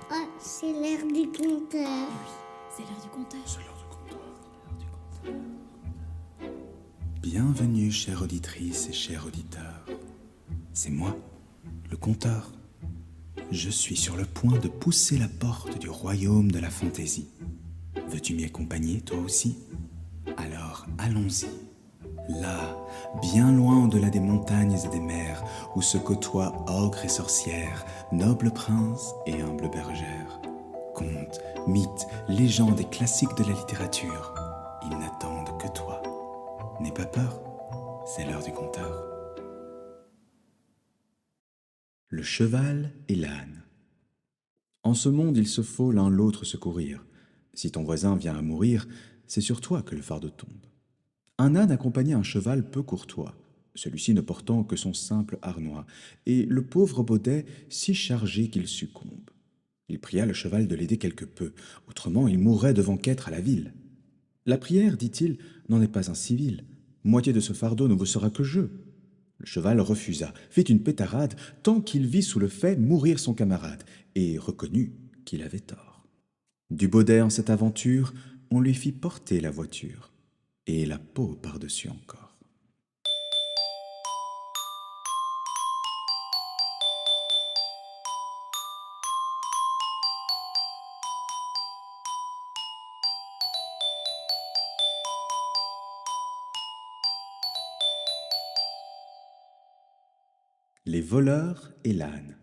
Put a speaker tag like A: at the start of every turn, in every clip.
A: Oh, c'est l'heure du conteur.
B: C'est l'heure du compteur.
C: Bienvenue, chère auditrice et chers auditeurs. C'est moi, le conteur. Je suis sur le point de pousser la porte du royaume de la fantaisie. Veux-tu m'y accompagner, toi aussi? Alors, allons-y. Là, bien loin au-delà des montagnes et des mers, où se côtoient ogres et sorcières, nobles princes et humbles bergères. Contes, mythes, légendes et classiques de la littérature, ils n'attendent que toi. N'aie pas peur, c'est l'heure du conteur. Le cheval et l'âne. En ce monde, il se faut l'un l'autre secourir. Si ton voisin vient à mourir, c'est sur toi que le fardeau tombe. Un âne accompagnait un cheval peu courtois, celui-ci ne portant que son simple harnois, et le pauvre baudet si chargé qu'il succombe. Il pria le cheval de l'aider quelque peu, autrement il mourrait devant qu'être à la ville. La prière, dit-il, n'en est pas un civil. Moitié de ce fardeau ne vous sera que jeu. Le cheval refusa, fit une pétarade, tant qu'il vit sous le fait mourir son camarade, et reconnut qu'il avait tort. Du baudet en cette aventure, on lui fit porter la voiture, et la peau par-dessus encore. Les voleurs et l'âne.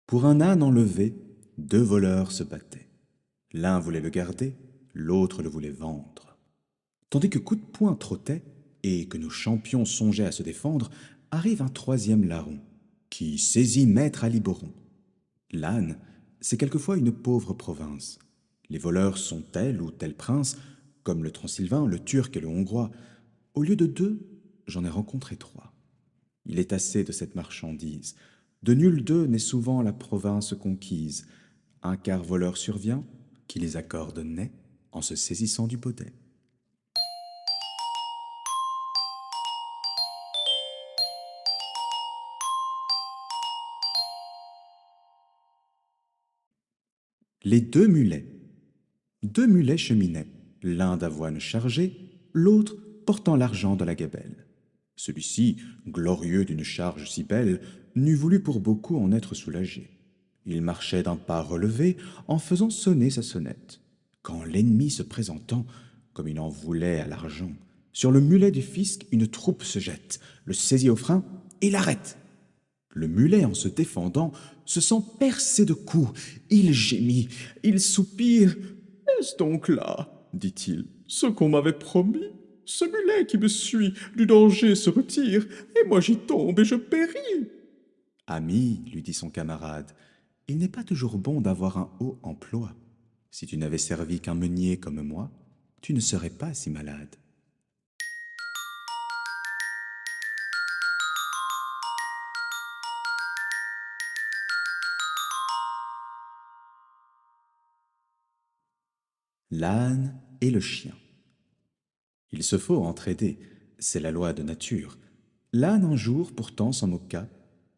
C: Pour un âne enlevé, deux voleurs se battaient. L'un voulait le garder, l'autre le voulait vendre. Tandis que coup de poing trottait, et que nos champions songeaient à se défendre, arrive un troisième larron, qui saisit maître Aliboron. L'âne, c'est quelquefois une pauvre province. Les voleurs sont tel ou tel prince, comme le Transylvain, le Turc et le Hongrois. Au lieu de deux, j'en ai rencontré trois. Il est assez de cette marchandise. De nul d'eux n'est souvent la province conquise. Un quart voleur survient, qui les accorde net en se saisissant du baudet. Les deux mulets. Deux mulets cheminaient, l'un d'avoine chargé, l'autre portant l'argent de la gabelle. Celui-ci, glorieux d'une charge si belle, n'eût voulu pour beaucoup en être soulagé. Il marchait d'un pas relevé en faisant sonner sa sonnette, quand l'ennemi se présentant, comme il en voulait à l'argent, sur le mulet du fisc une troupe se jette, le saisit au frein et l'arrête. Le mulet, en se défendant, se sent percé de coups. Il gémit, il soupire.
D: Est-ce donc là, dit-il, ce qu'on m'avait promis? Ce mulet qui me suit, du danger se retire, et moi j'y tombe et je péris.
C: Ami, lui dit son camarade, il n'est pas toujours bon d'avoir un haut emploi. Si tu n'avais servi qu'un meunier comme moi, tu ne serais pas si malade. L'âne et le chien. Il se faut entraider, c'est la loi de nature. L'âne un jour pourtant s'en moqua,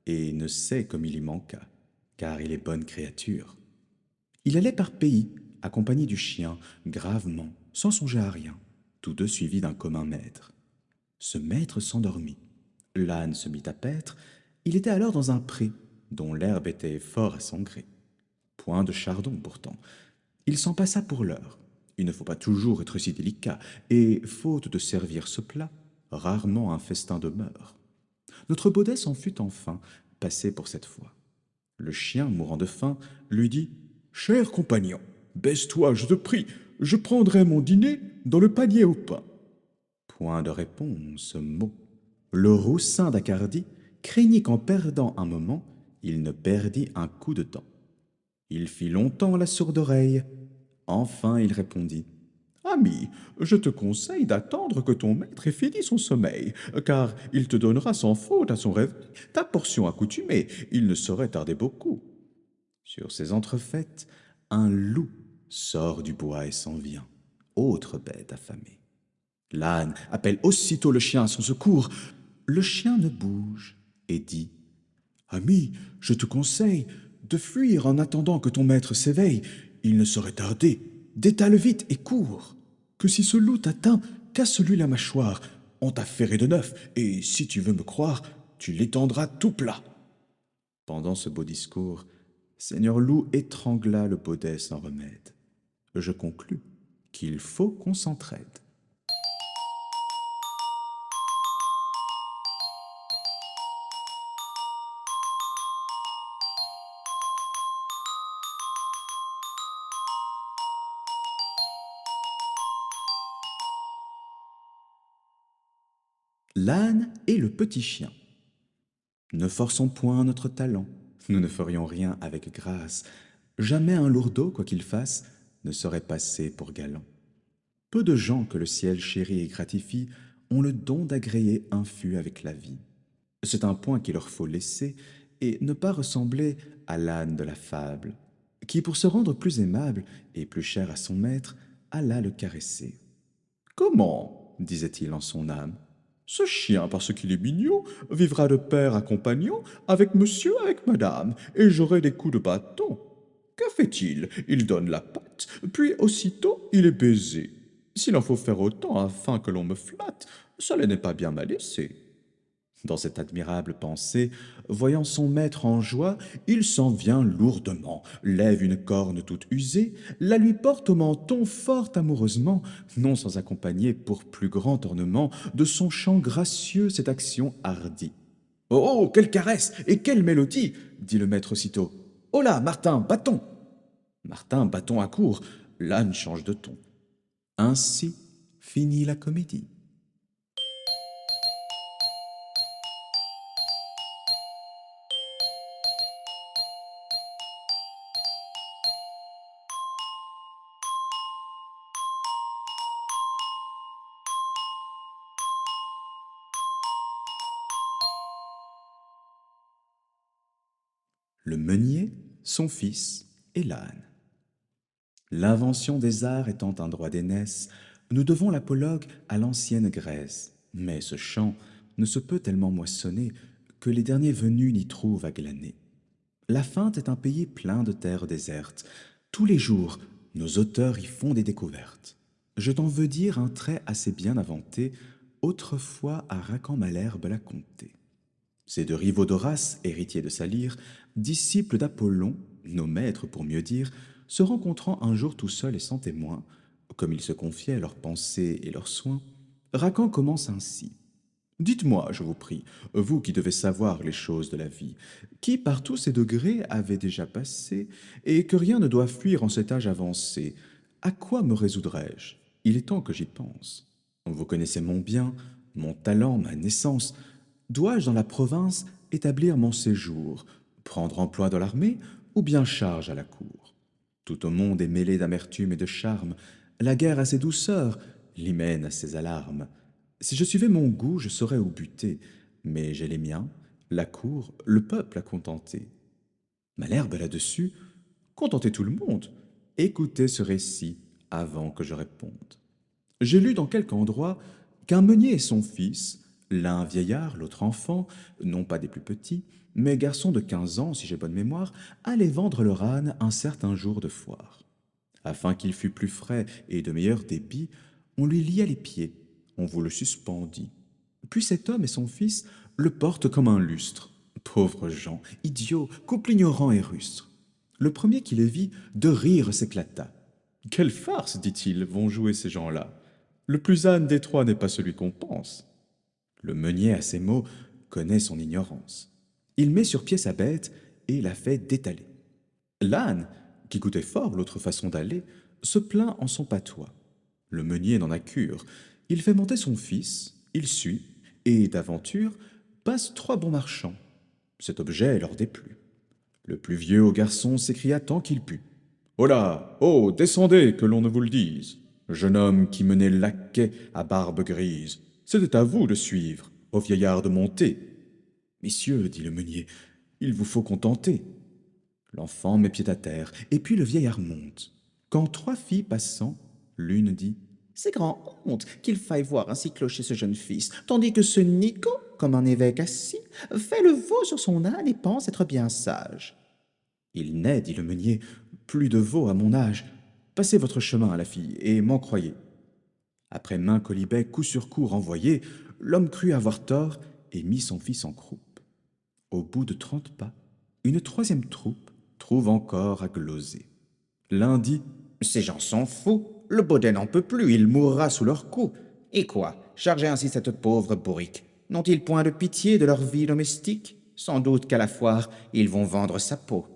C: et ne sait comme il y manqua, car il est bonne créature. Il allait par pays, accompagné du chien, gravement, sans songer à rien, tous deux suivis d'un commun maître. Ce maître s'endormit. L'âne se mit à paître. Il était alors dans un pré, dont l'herbe était fort à son gré. Point de chardon pourtant. Il s'en passa pour l'heure. Il ne faut pas toujours être si délicat, et, faute de servir ce plat, rarement un festin demeure. Notre baudet s'en fut enfin, passé pour cette fois. Le chien, mourant de faim, lui dit
D: « Cher compagnon, baisse-toi, je te prie, je prendrai mon dîner dans le panier au pain. »
C: Point de réponse, mot. Le roussin d'Acardie craignit qu'en perdant un moment, il ne perdît un coup de dent. Il fit longtemps la sourde oreille. Enfin il répondit.
D: Ami, je te conseille d'attendre que ton maître ait fini son sommeil, car il te donnera sans faute à son réveil ta portion accoutumée. Il ne saurait tarder beaucoup.
C: Sur ces entrefaites, un loup sort du bois et s'en vient, autre bête affamée. L'âne appelle aussitôt le chien à son secours. Le chien ne bouge et dit.
D: Ami, je te conseille de fuir en attendant que ton maître s'éveille. Il ne saurait tarder. Détale vite et cours. Que si ce loup t'atteint, casse-lui la mâchoire. On t'a ferré de neuf, et si tu veux me croire, tu l'étendras tout plat. »
C: Pendant ce beau discours, Seigneur Loup étrangla le baudet sans remède. Je conclus qu'il faut qu'on s'entraide. L'âne et le petit chien. Ne forçons point notre talent, nous ne ferions rien avec grâce. Jamais un lourdeau, quoi qu'il fasse, ne saurait passer pour galant. Peu de gens que le ciel chérit et gratifie ont le don d'agréer un fût avec la vie. C'est un point qu'il leur faut laisser et ne pas ressembler à l'âne de la fable, qui, pour se rendre plus aimable et plus cher à son maître, alla le caresser.
D: « Comment ?» disait-il en son âme. « Ce chien, parce qu'il est mignon, vivra de père à compagnon, avec monsieur, avec madame, et j'aurai des coups de bâton. Que fait-il? Il donne la patte, puis aussitôt il est baisé. S'il en faut faire autant afin que l'on me flatte, cela n'est pas bien malaisé. »
C: Dans cette admirable pensée, voyant son maître en joie, il s'en vient lourdement, lève une corne toute usée, la lui porte au menton fort amoureusement, non sans accompagner pour plus grand ornement de son chant gracieux cette action hardie. « Oh, oh, quelle caresse et quelle mélodie !» dit le maître aussitôt. « Oh là, Martin, bâton !» Martin, bâton à court, l'âne change de ton. Ainsi finit la comédie. Le meunier, son fils et l'âne. L'invention des arts étant un droit d'aînesse, nous devons l'apologue à l'ancienne Grèce. Mais ce champ ne se peut tellement moissonner que les derniers venus n'y trouvent à glaner. La Feinte est un pays plein de terres désertes. Tous les jours, nos auteurs y font des découvertes. Je t'en veux dire un trait assez bien inventé, autrefois à Racan-Malherbe l'a conté. Ces deux rivaux d'Horace, héritiers de sa lyre, disciples d'Apollon, nos maîtres pour mieux dire, se rencontrant un jour tout seuls et sans témoin, comme ils se confiaient leurs pensées et leurs soins, Racan commence ainsi. « Dites-moi, je vous prie, vous qui devez savoir les choses de la vie, qui par tous ces degrés avez déjà passé, et que rien ne doit fuir en cet âge avancé, à quoi me résoudrais-je? Il est temps que j'y pense. Vous connaissez mon bien, mon talent, ma naissance. Dois-je dans la province établir mon séjour, prendre emploi dans l'armée ou bien charge à la cour? Tout au monde est mêlé d'amertume et de charme, la guerre a ses douceurs, l'hymen a ses alarmes. Si je suivais mon goût, je saurais où buter, mais j'ai les miens, la cour, le peuple à contenter. Malherbe là-dessus, contentez tout le monde, écoutez ce récit avant que je réponde. J'ai lu dans quelque endroit qu'un meunier et son fils, l'un vieillard, l'autre enfant, non pas des plus petits, mais garçons de 15 ans, si j'ai bonne mémoire, allaient vendre leur âne un certain jour de foire. Afin qu'il fût plus frais et de meilleur débit, on lui lia les pieds, on vous le suspendit. Puis cet homme et son fils le portent comme un lustre. Pauvres gens, idiots, couple ignorant et rustre. Le premier qui les vit, de rire s'éclata. « Quelle farce, dit-il, vont jouer ces gens-là. Le plus âne des trois n'est pas celui qu'on pense. » Le meunier, à ces mots, connaît son ignorance. Il met sur pied sa bête et la fait détaler. L'âne, qui coûtait fort l'autre façon d'aller, se plaint en son patois. Le meunier n'en a cure. Il fait monter son fils, il suit, et d'aventure passe 3 bons marchands. Cet objet leur déplut. Le plus vieux au garçon s'écria tant qu'il put. « Oh là! Oh, descendez, que l'on ne vous le dise! Jeune homme qui menait laquais à barbe grise, c'était à vous de suivre, au vieillard de monter. »« Messieurs, dit le meunier, il vous faut contenter. » L'enfant met pied à terre, et puis le vieillard monte. Quand 3 filles passant, l'une dit « C'est grand honte qu'il faille voir ainsi clocher ce jeune fils, tandis que ce Nico, comme un évêque assis, fait le veau sur son âne et pense être bien sage. » Il n'est, dit le meunier, plus de veau à mon âge. Passez votre chemin à la fille, et m'en croyez. Après maints quolibets coup sur coup renvoyés, l'homme crut avoir tort et mit son fils en croupe. Au bout de 30 pas, une troisième troupe trouve encore à gloser. L'un dit « Ces gens sont fous, le baudet n'en peut plus, il mourra sous leurs coups. Et quoi, charger ainsi cette pauvre bourrique? N'ont-ils point de pitié de leur vie domestique? Sans doute qu'à la foire, ils vont vendre sa peau. »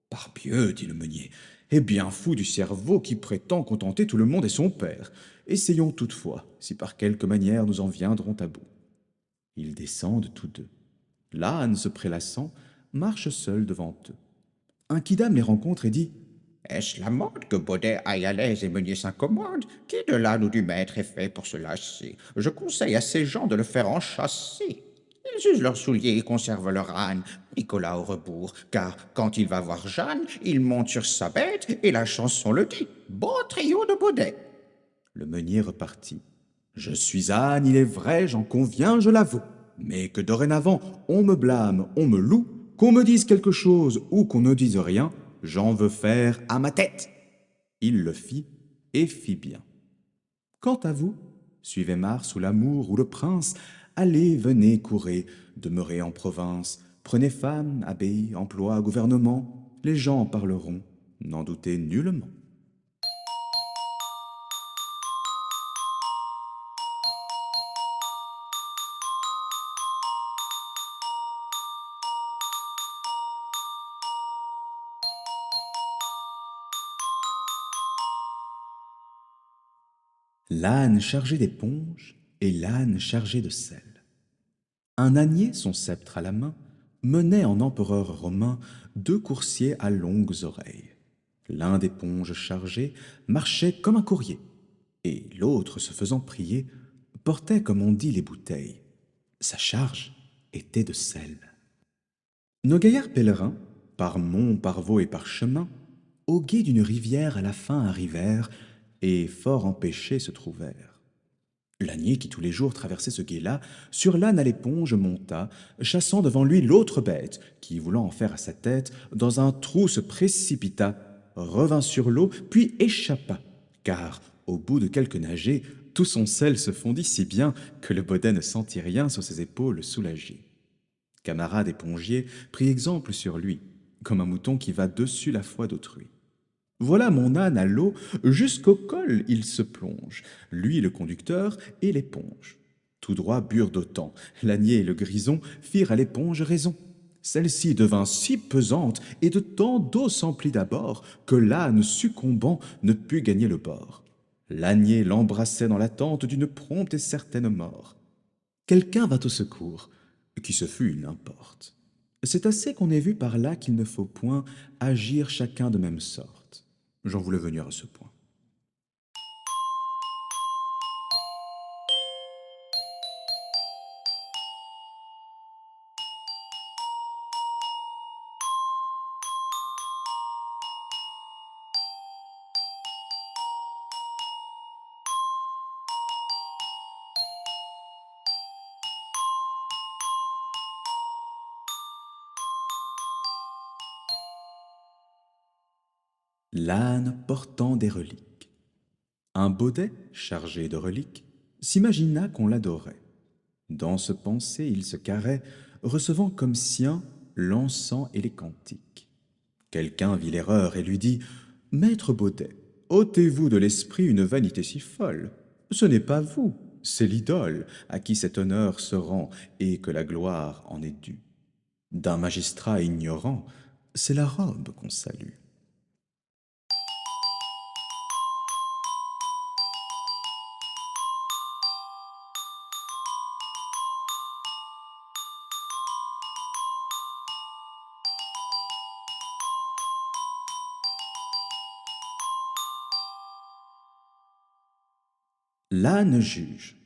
C: Parbieu, dit le meunier, est bien fou du cerveau qui prétend contenter tout le monde et son père. Essayons toutefois, si par quelque manière nous en viendrons à bout. Ils descendent tous deux. L'âne, se prélassant, marche seul devant eux. Un quidam les rencontre et dit « Est-ce la mode que Baudet aille à l'aise et meunier s'incommode? Qui de l'âne ou du maître est fait pour se lasser? Je conseille à ces gens de le faire enchasser. Ils usent leurs souliers et conservent leur âne, Nicolas au rebours, car quand il va voir Jeanne, il monte sur sa bête et la chanson le dit. Beau trio de Baudet. » Le meunier repartit. « Je suis âne, il est vrai, j'en conviens, je l'avoue. Mais que dorénavant, on me blâme, on me loue, qu'on me dise quelque chose ou qu'on ne dise rien, j'en veux faire à ma tête. » Il le fit, et fit bien. Quant à vous, suivez Mars ou l'amour ou le prince, allez, venez, courez, demeurez en province, prenez femme, abbaye, emploi, gouvernement, les gens en parleront, n'en doutez nullement. L'âne chargé d'éponges et l'âne chargé de sel. Un ânier, son sceptre à la main, menait en empereur romain 2 coursiers à longues oreilles. L'un d'éponges chargé marchait comme un courrier, et l'autre, se faisant prier, portait, comme on dit, les bouteilles. Sa charge était de sel. Nos gaillards pèlerins, par monts, par vaux et par chemins, au gué d'une rivière à la fin arrivèrent, et fort empêchés se trouvèrent. L'ânier qui tous les jours traversait ce gué-là, sur l'âne à l'éponge monta, chassant devant lui l'autre bête, qui, voulant en faire à sa tête, dans un trou se précipita, revint sur l'eau, puis échappa, car, au bout de quelques nagées, tout son sel se fondit si bien que le baudet ne sentit rien sur ses épaules soulagées. Camarade épongier prit exemple sur lui, comme un mouton qui va dessus la foi d'autrui. Voilà mon âne à l'eau, jusqu'au col il se plonge, lui le conducteur et l'éponge. Tout droit burent d'autant, l'ânier et le grison firent à l'éponge raison. Celle-ci devint si pesante et de tant d'eau s'emplit d'abord que l'âne succombant ne put gagner le bord. L'ânier l'embrassait dans l'attente d'une prompte et certaine mort. Quelqu'un vint au secours, qui ce fut, n'importe. C'est assez qu'on ait vu par là qu'il ne faut point agir chacun de même sorte. J'en voulais venir à ce point. L'âne portant des reliques. Un baudet, chargé de reliques, s'imagina qu'on l'adorait. Dans ce pensée, il se carrait, recevant comme sien l'encens et les cantiques. Quelqu'un vit l'erreur et lui dit « Maître Baudet, ôtez-vous de l'esprit une vanité si folle. Ce n'est pas vous, c'est l'idole à qui cet honneur se rend et que la gloire en est due. D'un magistrat ignorant, c'est la robe qu'on salue. » L'âne juge.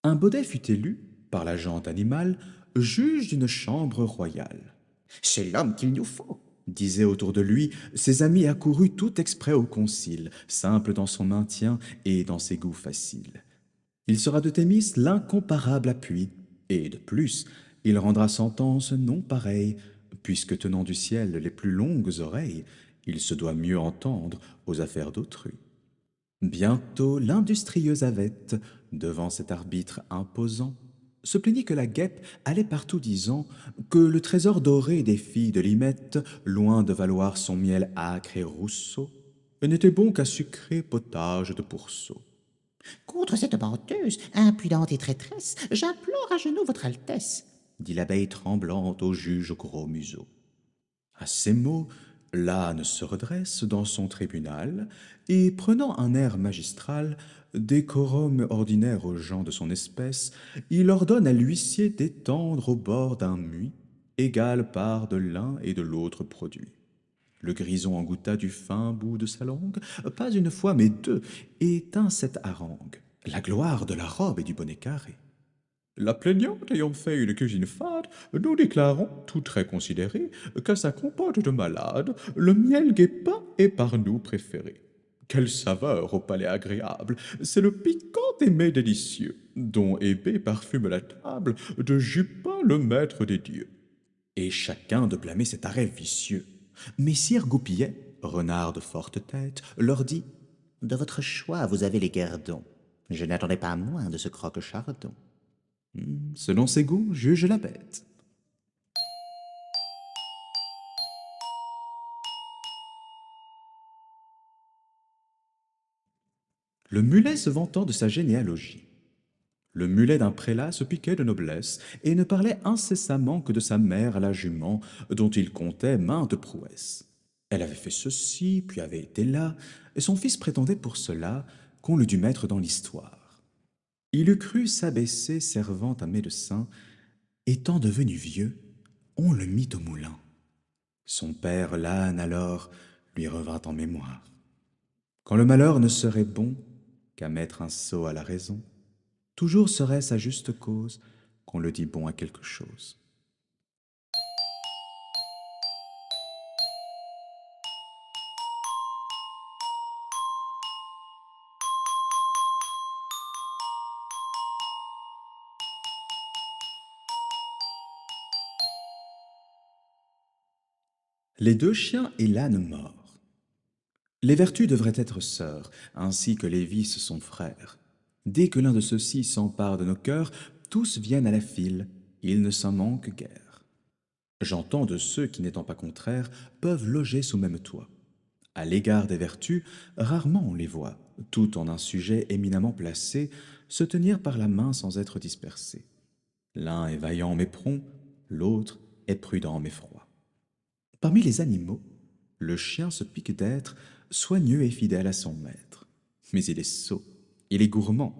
C: Un baudet fut élu, par la gent animale, juge d'une chambre royale. « C'est l'homme qu'il nous faut !» disaient autour de lui ses amis accourus tout exprès au concile, simple dans son maintien et dans ses goûts faciles. Il sera de Thémis l'incomparable appui, et de plus, il rendra sentence non pareille, puisque tenant du ciel les plus longues oreilles, il se doit mieux entendre aux affaires d'autrui. Bientôt l'industrieuse avette, devant cet arbitre imposant, se plaignit que la guêpe allait partout disant que le trésor doré des filles de l'Hymette, loin de valoir son miel âcre et rousseau, n'était bon qu'à sucré potage de pourceau.
B: Contre cette menteuse, impudente et traîtresse, j'implore à genoux votre Altesse,
C: dit l'abeille tremblante au juge au gros museau. À ces mots, l'âne se redresse dans son tribunal et, prenant un air magistral, décorum ordinaire aux gens de son espèce, il ordonne à l'huissier d'étendre au bord d'un muid égale part de l'un et de l'autre produit. Le grison en goûta du fin bout de sa langue, pas une fois mais deux, et tint cette harangue, la gloire de la robe et du bonnet carré.
D: La plaignante ayant fait une cuisine fade, nous déclarons, tout très considéré, qu'à sa compote de malade, le miel guépin est par nous préféré. Quelle saveur au palais agréable! C'est le piquant des mets délicieux, dont Hébé parfume la table, de Jupin le maître des dieux.
C: Et chacun de blâmer cet arrêt vicieux. Messire Goupillet, renard de forte tête, leur dit
B: « De votre choix vous avez les guerdons. Je n'attendais pas moins de ce croque-chardon. »
C: Selon ses goûts, juge la bête. Le mulet se vantant de sa généalogie. Le mulet d'un prélat se piquait de noblesse et ne parlait incessamment que de sa mère la jument, dont il contait maintes prouesses. Elle avait fait ceci, puis avait été là, et son fils prétendait pour cela qu'on le dût mettre dans l'histoire. Il eût cru s'abaisser servant un médecin. Étant devenu vieux, on le mit au moulin. Son père, l'âne, alors, lui revint en mémoire. Quand le malheur ne serait bon qu'à mettre un sot à la raison, toujours serait-ce à juste cause qu'on le dit bon à quelque chose. Les deux chiens et l'âne mort. Les vertus devraient être sœurs, ainsi que les vices sont frères. Dès que l'un de ceux-ci s'empare de nos cœurs, tous viennent à la file, il ne s'en manque guère. J'entends de ceux qui, n'étant pas contraires, peuvent loger sous même toit. À l'égard des vertus, rarement on les voit, tout en un sujet éminemment placé, se tenir par la main sans être dispersés. L'un est vaillant mais prompt, l'autre est prudent mais froid. Parmi les animaux, le chien se pique d'être soigneux et fidèle à son maître. Mais il est sot, il est gourmand.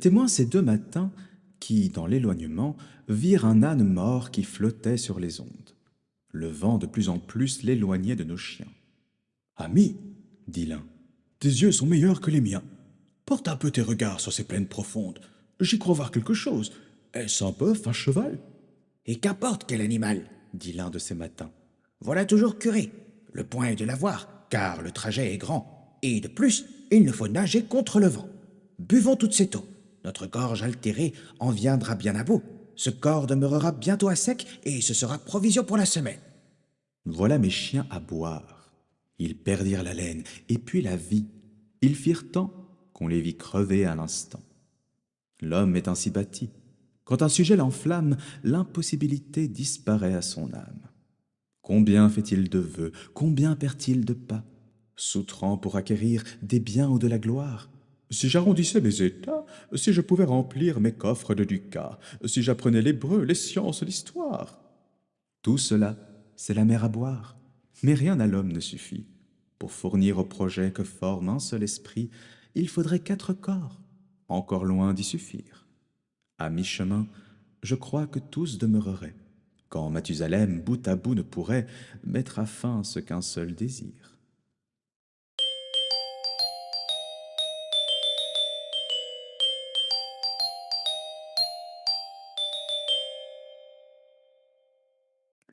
C: Témoin ces deux matins qui, dans l'éloignement, virent un âne mort qui flottait sur les ondes. Le vent de plus en plus l'éloignait de nos chiens. « Ami, dit l'un, tes yeux sont meilleurs que les miens. Porte un peu tes regards sur ces plaines profondes. J'y crois voir quelque chose. Est-ce un bœuf, un cheval ?»
B: « Et qu'importe quel animal,
C: dit l'un de ces matins.
B: Voilà toujours curé. Le point est de l'avoir, car le trajet est grand. Et de plus, il nous faut nager contre le vent. Buvons toute cette eau. Notre gorge altérée en viendra bien à bout. Ce corps demeurera bientôt à sec, et ce sera provision pour la semaine. »
C: Voilà mes chiens à boire. Ils perdirent l'haleine, et puis la vie. Ils firent tant qu'on les vit crever à l'instant. L'homme est ainsi bâti. Quand un sujet l'enflamme, l'impossibilité disparaît à son âme. Combien fait-il de vœux, combien perd-il de pas, s'outrant pour acquérir des biens ou de la gloire?
D: Si j'arrondissais mes états, si je pouvais remplir mes coffres de ducats, si j'apprenais l'hébreu, les sciences, l'histoire.
C: Tout cela, c'est la mer à boire. Mais rien à l'homme ne suffit. Pour fournir au projet que forme un seul esprit, il faudrait 4 corps, encore loin d'y suffire. À mi-chemin, je crois que tous demeureraient, quand Mathusalem bout à bout ne pourrait mettre à fin ce qu'un seul désire.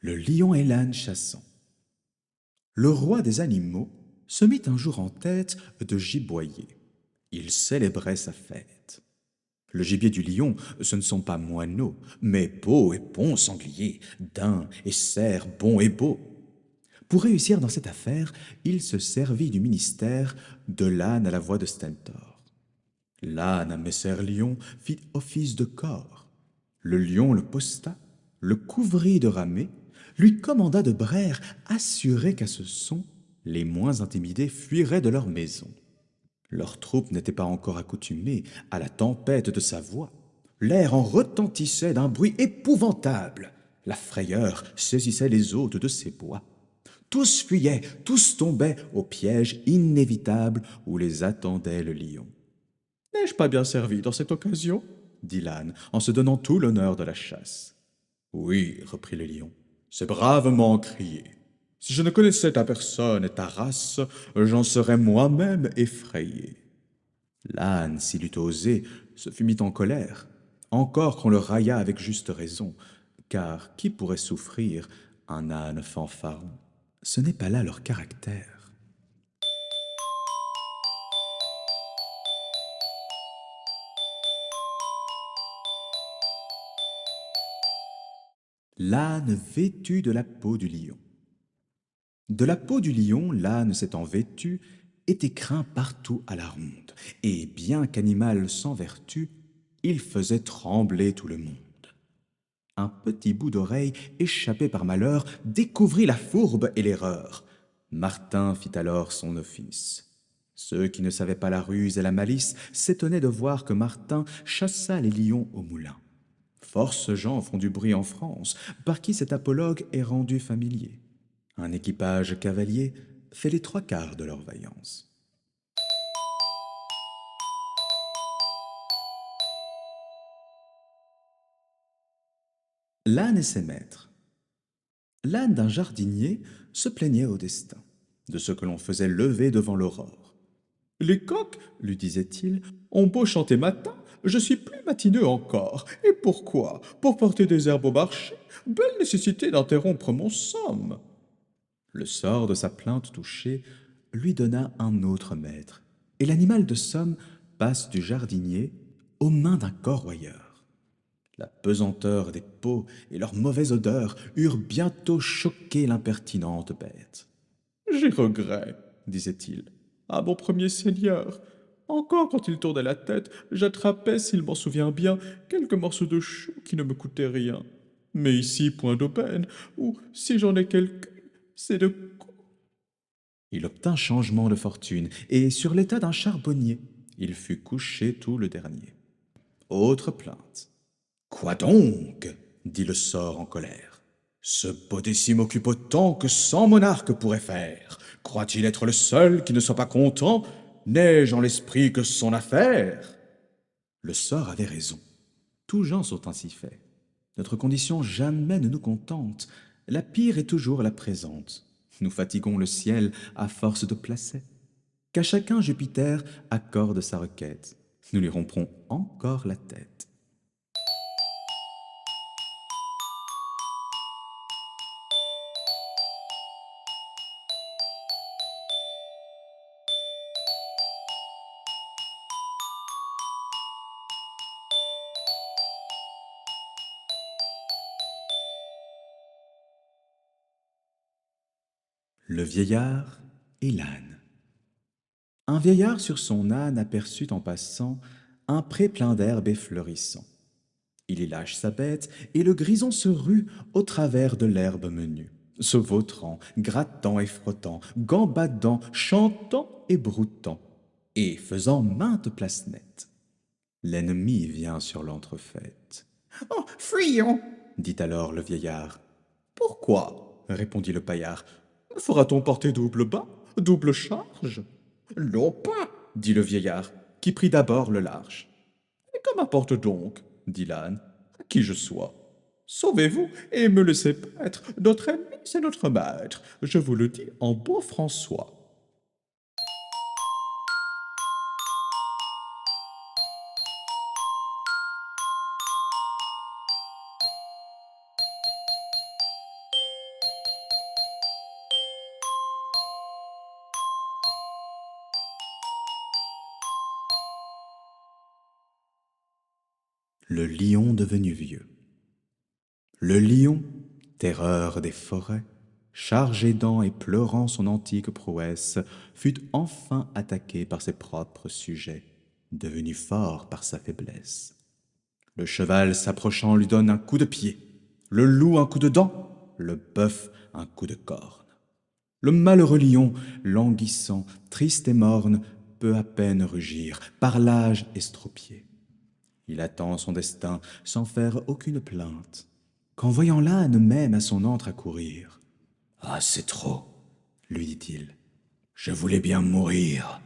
C: Le lion et l'âne chassant. Le roi des animaux se mit un jour en tête de giboyer. Il célébrait sa fête. Le gibier du lion, ce ne sont pas moineaux, mais beaux et bons sangliers, daims et cerfs bons et beaux. Pour réussir dans cette affaire, il se servit du ministère de l'âne à la voix de Stentor. L'âne à Messer Lion fit office de corps. Le lion le posta, le couvrit de ramée, lui commanda de braire, assuré qu'à ce son, les moins intimidés fuiraient de leur maison. Leurs troupes n'étaient pas encore accoutumées à la tempête de sa voix. L'air en retentissait d'un bruit épouvantable. La frayeur saisissait les hôtes de ces bois. Tous fuyaient, tous tombaient au piège inévitable où les attendait le lion.
D: N'ai-je pas bien servi dans cette occasion?
C: Dit l'âne, en se donnant tout l'honneur de la chasse.
D: Oui, reprit le lion, c'est bravement crié. Si je ne connaissais ta personne et ta race, j'en serais moi-même effrayé.
C: L'âne, s'il eût osé, se fut mis en colère, encore qu'on le raillât avec juste raison, car qui pourrait souffrir un âne fanfaron? Ce n'est pas là leur caractère. L'âne vêtu de la peau du lion. De la peau du lion, l'âne s'étant vêtu, était craint partout à la ronde, et bien qu'animal sans vertu, il faisait trembler tout le monde. Un petit bout d'oreille, échappé par malheur, découvrit la fourbe et l'erreur. Martin fit alors son office. Ceux qui ne savaient pas la ruse et la malice s'étonnaient de voir que Martin chassa les lions au moulin. Force gens font du bruit en France, par qui cet apologue est rendu familier. Un équipage cavalier fait les trois quarts de leur vaillance. L'âne et ses maîtres. L'âne d'un jardinier se plaignait au destin de ce que l'on faisait lever devant l'aurore.
D: Les coqs, lui disait-il, ont beau chanter matin, je suis plus matineux encore. Et pourquoi? Pour porter des herbes au marché. Belle nécessité d'interrompre mon somme.
C: Le sort de sa plainte touchée lui donna un autre maître, et l'animal de somme passe du jardinier aux mains d'un corroyeur. La pesanteur des peaux et leur mauvaise odeur eurent bientôt choqué l'impertinente bête.
D: J'y regret, disait-il, à mon premier seigneur. Encore quand il tournait la tête, j'attrapais, s'il m'en souvient bien, quelques morceaux de chou qui ne me coûtaient rien. Mais ici, point d'aubaine, ou si j'en ai quelques, c'est de coups.
C: Il obtint changement de fortune, et sur l'état d'un charbonnier, il fut couché tout le dernier. Autre plainte. Quoi donc? Dit le sort en colère. Ce Podessi m'occupe autant que 100 monarques pourraient faire. Croit-il être le seul qui ne soit pas content? N'ai-je en l'esprit que son affaire? Le sort avait raison. Tous gens sont ainsi faits. Notre condition jamais ne nous contente. La pire est toujours la présente. Nous fatiguons le ciel à force de placets. Qu'à chacun Jupiter accorde sa requête. Nous lui romprons encore la tête. Le vieillard et l'âne. Un vieillard sur son âne aperçut en passant un pré plein d'herbe et fleurissant. Il y lâche sa bête, et le grison se rue au travers de l'herbe menue, se vautrant, grattant et frottant, gambadant, chantant et broutant, et faisant maintes places nettes. L'ennemi vient sur l'entrefaite.
B: Oh, fuyons!
C: Dit alors le vieillard.
D: Pourquoi?
C: Répondit le paillard.
D: Fera-t-on porter double bas, double charge?
B: Non pas!
C: Dit le vieillard, qui prit d'abord le large.
D: Et que m'importe donc, dit l'âne, à qui je sois? Sauvez-vous et me laissez paître. Notre ennemi, c'est notre maître. Je vous le dis en bon François.
C: le lion devenu vieux. Le lion, terreur des forêts, chargé dents et pleurant son antique prouesse, fut enfin attaqué par ses propres sujets, devenu fort par sa faiblesse. Le cheval s'approchant lui donne un coup de pied, le loup un coup de dent, le bœuf un coup de corne. Le malheureux lion, languissant, triste et morne, peut à peine rugir, par l'âge estropié. Il attend son destin sans faire aucune plainte, qu'en voyant l'âne même à son antre accourir. « Ah, c'est trop, lui dit-il. Je voulais bien mourir,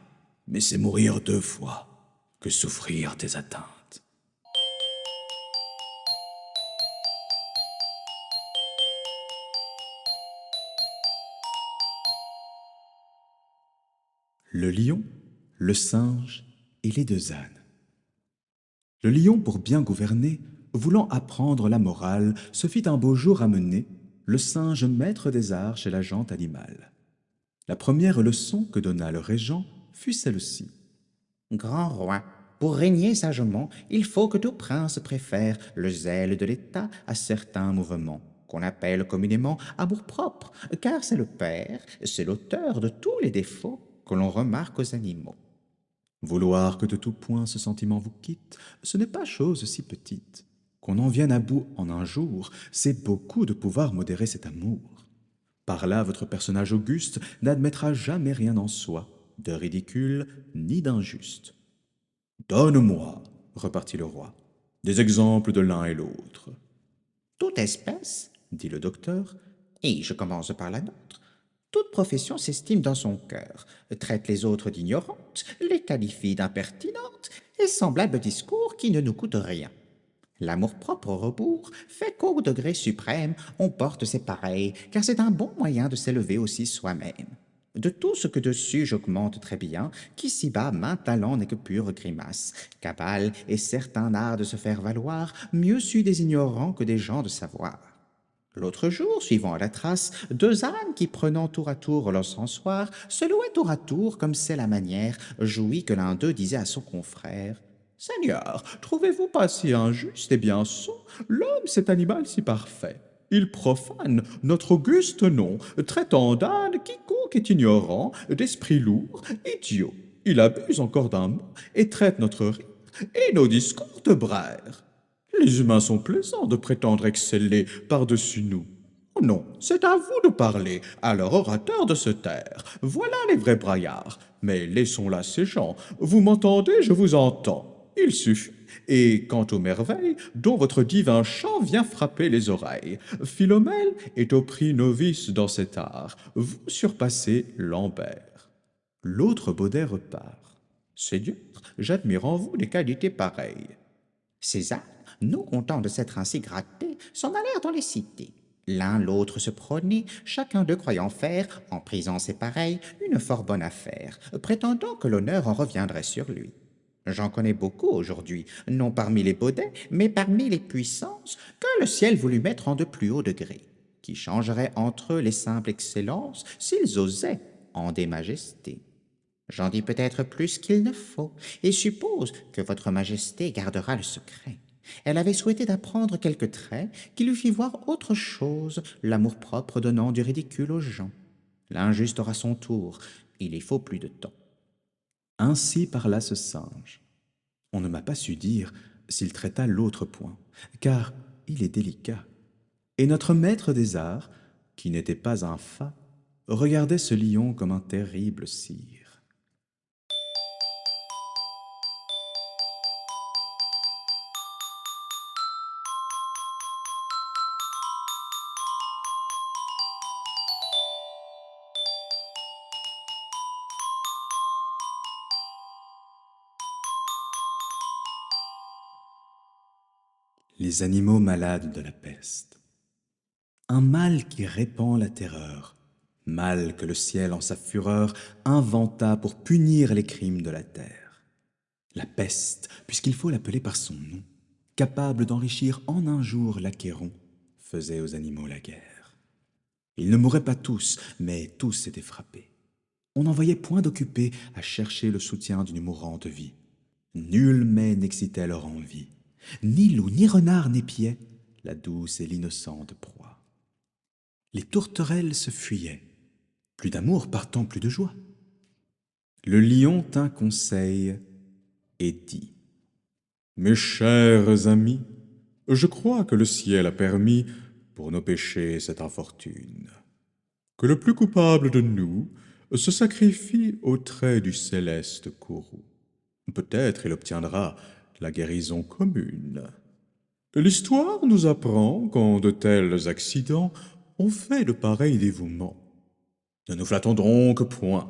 C: mais c'est mourir 2 fois que souffrir tes atteintes. » Le lion, le singe et les 2 ânes. Le lion, pour bien gouverner, voulant apprendre la morale, se fit un beau jour amener le singe maître des arts chez la gent animale. La première leçon que donna le régent fut celle-ci.
B: Grand roi, pour régner sagement, il faut que tout prince préfère le zèle de l'État à certains mouvements, qu'on appelle communément amour-propre, car c'est le père, c'est l'auteur de tous les défauts que l'on remarque aux animaux.
C: Vouloir que de tout point ce sentiment vous quitte, ce n'est pas chose si petite. Qu'on en vienne à bout en un jour, c'est beaucoup de pouvoir modérer cet amour. Par là, votre personnage auguste n'admettra jamais rien en soi, de ridicule ni d'injuste. « Donne-moi, repartit le roi, des exemples de l'un et l'autre. »
B: Toute espèce, dit le docteur, et je commence par la nôtre, toute profession s'estime dans son cœur, traite les autres d'ignorantes, les qualifie d'impertinentes, et semblables discours qui ne nous coûtent rien. L'amour-propre au rebours fait qu'au degré suprême, on porte ses pareils, car c'est un bon moyen de s'élever aussi soi-même. De tout ce que dessus j'augmente très bien, qu'ici-bas maint talent n'est que pure grimace. Cabale est certain art de se faire valoir, mieux su des ignorants que des gens de savoir. L'autre jour, suivant à la trace, 2 ânes qui, prenant tour à tour l'encensoir, se louaient tour à tour, comme c'est la manière, jouit que l'un d'eux disait à son confrère. « Seigneur, trouvez-vous pas si injuste et bien sot l'homme, cet animal si parfait? Il profane notre auguste nom, traitant d'âne quiconque est ignorant, d'esprit lourd, idiot. Il abuse encore d'un mot et traite notre rire et nos discours de brère. Les humains sont plaisants de prétendre exceller par-dessus nous. Oh non, c'est à vous de parler, à leur orateur de se taire. Voilà les vrais braillards. Mais laissons là ces gens. Vous m'entendez, je vous entends. Il suffit. Et quant aux merveilles dont votre divin chant vient frapper les oreilles, Philomèle est au prix novice dans cet art. Vous surpassez Lambert. » L'autre baudet repart. « Seigneur, j'admire en vous des qualités pareilles. » Ces ânes, non contents de s'être ainsi grattés, s'en allèrent dans les cités. L'un l'autre se prônait, chacun d'eux croyant faire, en prisant ses pareils, une fort bonne affaire, prétendant que l'honneur en reviendrait sur lui. J'en connais beaucoup aujourd'hui, non parmi les baudets, mais parmi les puissances que le ciel voulut mettre en de plus hauts degrés, qui changeraient entre eux les simples excellences s'ils osaient en des majestés. J'en dis peut-être plus qu'il ne faut, et suppose que votre majesté gardera le secret. Elle avait souhaité d'apprendre quelques traits qui lui fit voir autre chose, l'amour-propre donnant du ridicule aux gens. L'injuste aura son tour, il y faut plus de temps.
C: Ainsi parla ce singe. On ne m'a pas su dire s'il traita l'autre point, car il est délicat. Et notre maître des arts, qui n'était pas un fat, regardait ce lion comme un terrible sire. Les animaux malades de la peste. Un mal qui répand la terreur, mal que le ciel en sa fureur inventa pour punir les crimes de la terre. La peste, puisqu'il faut l'appeler par son nom, capable d'enrichir en un jour l'Achéron, faisait aux animaux la guerre. Ils ne mouraient pas tous, mais tous étaient frappés. On n'en voyait point d'occupés à chercher le soutien d'une mourante vie. Nul mets n'excitait leur envie. Ni loup ni renard n'épiaient la douce et l'innocente proie. Les tourterelles se fuyaient, plus d'amour partant plus de joie. Le lion tint conseil et dit:
D: Mes chers amis, je crois que le ciel a permis, pour nos péchés, cette infortune. Que le plus coupable de nous se sacrifie aux traits du céleste courroux. Peut-être il obtiendra la guérison commune. L'histoire nous apprend qu'en de tels accidents, on fait de pareils dévouements. Ne nous flattons donc point.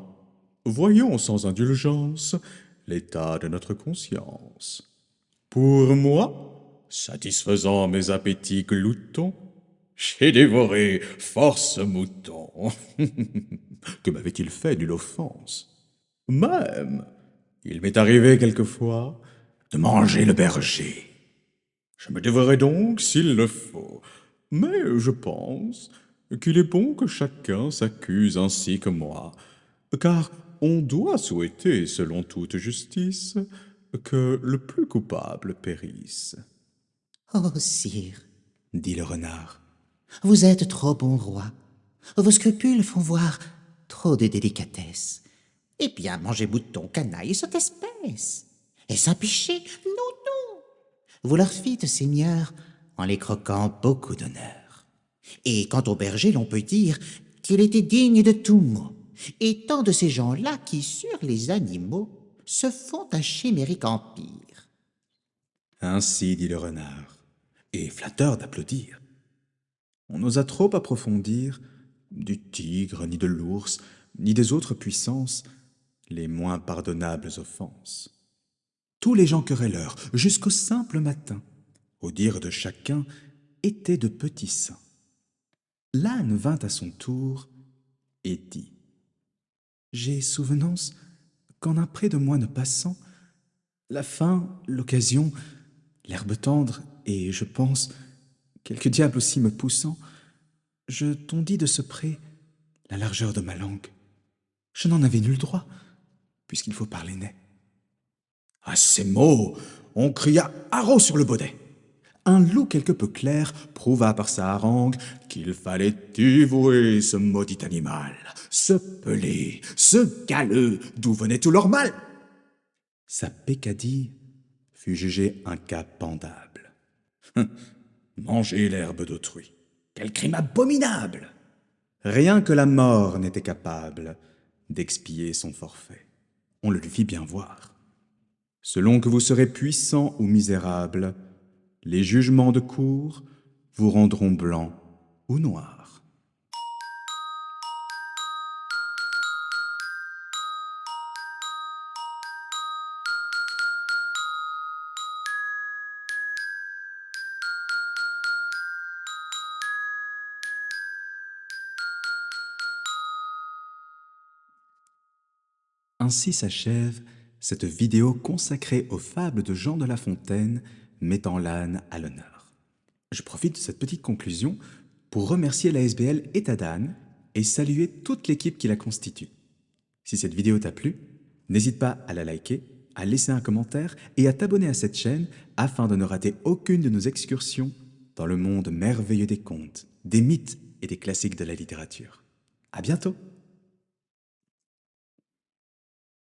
D: Voyons sans indulgence l'état de notre conscience. Pour moi, satisfaisant mes appétits gloutons, j'ai dévoré force moutons. Que m'avait-il fait nulle offense? Même, il m'est arrivé quelquefois de manger le berger. Je me dévorerai donc s'il le faut, mais je pense qu'il est bon que chacun s'accuse ainsi que moi, car on doit souhaiter, selon toute justice, que le plus coupable périsse.
E: « Oh, sire, dit le renard, vous êtes trop bon roi. Vos scrupules font voir trop de délicatesse. Eh bien, mangez bouton, canaille, saute espèce. Est-ce un péché? Non, non. Vous leur fîtes, seigneur, en les croquant beaucoup d'honneur. Et quant au berger, l'on peut dire qu'il était digne de tout mot. Et tant de ces gens-là qui, sur les animaux, se font un chimérique empire. »
C: Ainsi dit le renard, et flatteur d'applaudir. On n'osa trop approfondir du tigre, ni de l'ours, ni des autres puissances, les moins pardonnables offenses. Tous les gens querelleurs, jusqu'au simple matin, au dire de chacun, étaient de petits saints. L'âne vint à son tour et dit: J'ai souvenance qu'en un près de moi ne passant, la faim, l'occasion, l'herbe tendre, et je pense, quelque diable aussi me poussant, je tondis de ce près la largeur de ma langue. Je n'en avais nul droit, puisqu'il faut parler net.
B: À ces mots, on cria haro sur le baudet.
C: Un loup quelque peu clair prouva par sa harangue
B: Qu'il fallait dévouer ce maudit animal, ce pelé, ce galeux, d'où venait tout leur mal.
C: Sa peccadille fut jugée un cas pendable.
B: Manger l'herbe d'autrui, quel crime abominable!
C: Rien que la mort n'était capable d'expier son forfait. On le lui fit bien voir. Selon que vous serez puissant ou misérable, les jugements de cour vous rendront blanc ou noir. Ainsi s'achève cette vidéo consacrée aux fables de Jean de La Fontaine, mettant l'âne à l'honneur. Je profite de cette petite conclusion pour remercier l'ASBL État d'âne et saluer toute l'équipe qui la constitue. Si cette vidéo t'a plu, n'hésite pas à la liker, à laisser un commentaire et à t'abonner à cette chaîne afin de ne rater aucune de nos excursions dans le monde merveilleux des contes, des mythes et des classiques de la littérature. À bientôt!